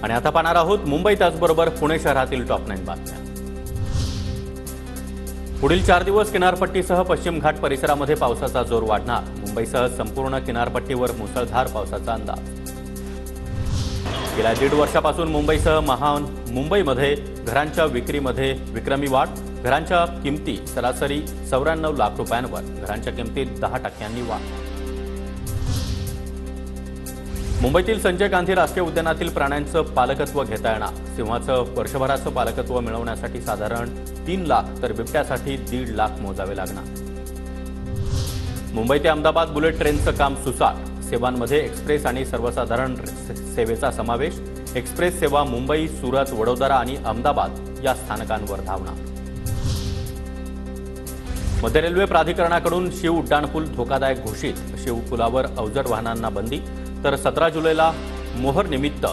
आणि आता पाहणार आहोत मुंबई त्याचबरोबर पुणे शहरातील टॉप 9 बातम्या। पुढील 4 दिवस किनारपट्टीसह पश्चिम घाट परिसरामध्ये पावसाचा जोर वाढणार। मुंबईसह संपूर्ण किनारपट्टीवर मुसळधार पावसाचा अंदाज। गेल्या 1.5 वर्षापासून मुंबईसह मुंबईमध्ये घरांच्या विक्रीमध्ये विक्रमी वाढ। घरांच्या किमती सरासरी 94 लाख रुपयांवर, घरांच्या किमतीत 10% वाढ। मुंबईतील संजय गांधी राष्ट्रीय उद्यानातील प्राण्यांचं पालकत्व घेता येणार। सिंहाचं वर्षभराचं पालकत्व मिळवण्यासाठी साधारण 3 लाख तर बिबट्यासाठी 1.5 लाख मोजावे लागणार। मुंबई ते अहमदाबाद बुलेट ट्रेनचं काम सुसाट। सेवांमध्ये एक्सप्रेस आणि सर्वसाधारण सेवेचा समावेश। एक्सप्रेस सेवा मुंबई, सुरत, वडोदरा आणि अहमदाबाद या स्थानकांवर धावणार। मध्य रेल्वे प्राधिकरणाकडून शिव उड्डाणपूल धोकादायक घोषित। शिव पुलावर अवजड वाहनांना बंदी, तर 17 जुलैला मोहर निमित्त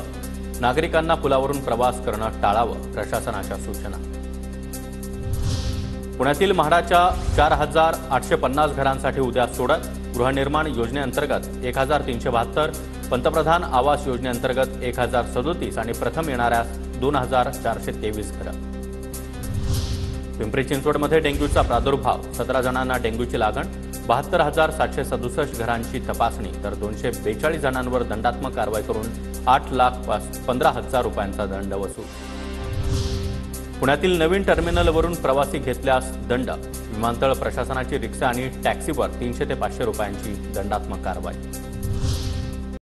नागरिकांना पुलावरून प्रवास करणं टाळावं, प्रशासनाच्या सूचना। पुण्यातील म्हाडाच्या 4850 घरांसाठी उद्या सोडत। गृहनिर्माण योजनेअंतर्गत 1372, पंतप्रधान आवास योजनेअंतर्गत 1037 आणि प्रथम येणाऱ्या 2423 घरं। पिंपरी चिंचवडमध्ये डेंग्यूचा प्रादुर्भाव, 17 जणांना डेंग्यूची लागण। 72,767 घरांची तपासणी, तर 242 जणांवर दंडात्मक कारवाई करून 8,15,000 रुपयांचा दंड वसूल। पुण्यातील नवीन टर्मिनलवरून प्रवासी घेतल्यास दंड। विमानतळ प्रशासनाची रिक्षा आणि टॅक्सीवर 300 ते 500 रुपयांची दंडात्मक कारवाई।